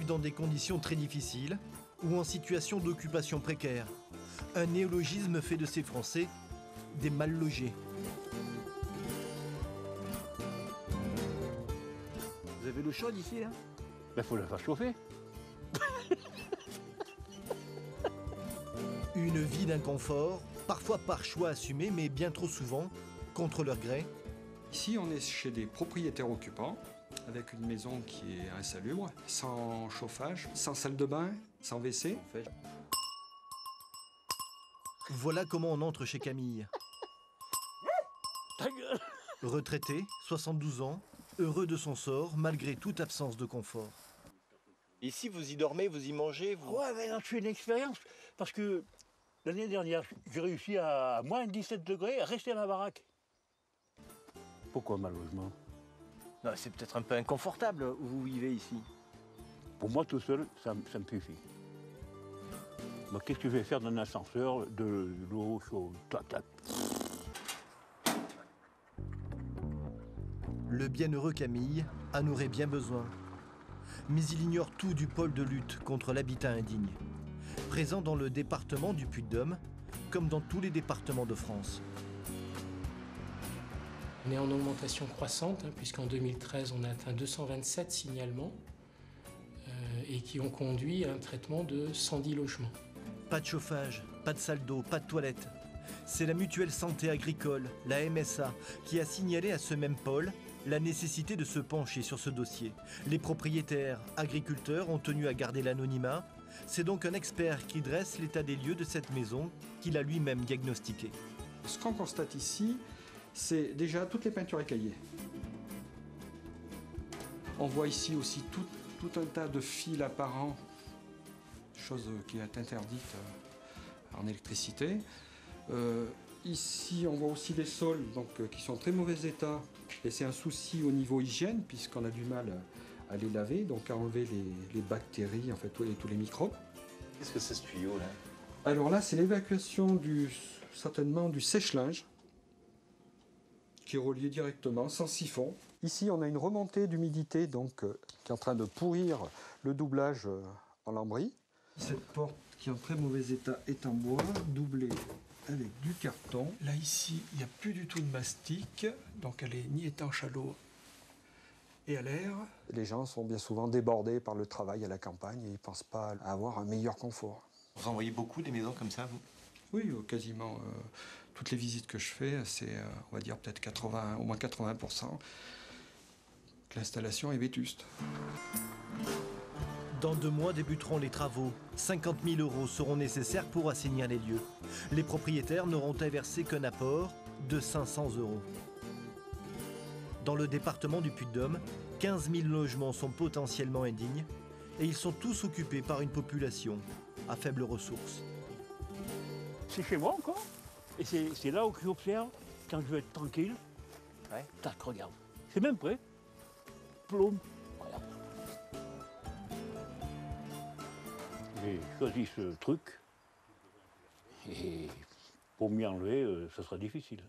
vivent dans des conditions très difficiles ou en situation d'occupation précaire. Un néologisme fait de ces Français des mal logés. Vous avez l'eau chaude ici, là? Ben, faut la faire chauffer. Une vie d'inconfort, parfois par choix assumé, mais bien trop souvent contre leur gré. Ici, on est chez des propriétaires occupants, avec une maison qui est insalubre, sans chauffage, sans salle de bain, sans WC. Voilà comment on entre chez Camille. Ta gueule! Retraité, 72 ans, heureux de son sort, malgré toute absence de confort. Ici, vous y dormez, vous y mangez, vous... Ouais, mais là, je fais une expérience. Parce que l'année dernière, j'ai réussi à moins 17 degrés à rester à ma baraque. Pourquoi malheureusement? Non, c'est peut-être un peu inconfortable où vous vivez ici. Pour moi, tout seul, ça me suffit. Moi, qu'est-ce que je vais faire dans un ascenseur de l'eau chaude? Le bienheureux Camille en aurait bien besoin. Mais il ignore tout du pôle de lutte contre l'habitat indigne, présent dans le département du Puy-de-Dôme, comme dans tous les départements de France. On est en augmentation croissante, puisqu'en 2013, on a atteint 227 signalements et qui ont conduit à un traitement de 110 logements. Pas de chauffage, pas de salle d'eau, pas de toilette. C'est la mutuelle santé agricole, la MSA, qui a signalé à ce même pôle la nécessité de se pencher sur ce dossier. Les propriétaires, agriculteurs ont tenu à garder l'anonymat. C'est donc un expert qui dresse l'état des lieux de cette maison qu'il a lui-même diagnostiquée. Ce qu'on constate ici, c'est déjà toutes les peintures écaillées. On voit ici aussi tout un tas de fils apparents, chose qui est interdite en électricité. Ici, on voit aussi les sols qui sont en très mauvais état. Et c'est un souci au niveau hygiène, puisqu'on a du mal à les laver, donc à enlever les bactéries, en fait, tous les microbes. Qu'est-ce que c'est ce tuyau, là? Alors là, c'est l'évacuation certainement du sèche-linge, qui est relié directement, sans siphon. Ici, on a une remontée d'humidité qui est en train de pourrir le doublage en lambris. Cette porte qui est en très mauvais état est en bois, doublée avec du carton. Là, ici, il n'y a plus du tout de mastic, donc elle est ni étanche à l'eau et à l'air. Les gens sont bien souvent débordés par le travail à la campagne et ils ne pensent pas à avoir un meilleur confort. Vous en voyez beaucoup des maisons comme ça, vous? Oui, quasiment toutes les visites que je fais, c'est, on va dire, peut-être au moins 80%. L'installation est vétuste. Dans 2 mois débuteront les travaux. 50 000 € seront nécessaires pour assainir les lieux. Les propriétaires n'auront à verser qu'un apport de 500 €. Dans le département du Puy-de-Dôme, 15 000 logements sont potentiellement indignes et ils sont tous occupés par une population à faibles ressources. C'est chez moi encore. Et c'est là où j'observe, quand je veux être tranquille. Ouais. Tac, regarde. C'est même prêt. Plomb. Regarde. J'ai choisi ce truc. Et pour m'y enlever, ça sera difficile.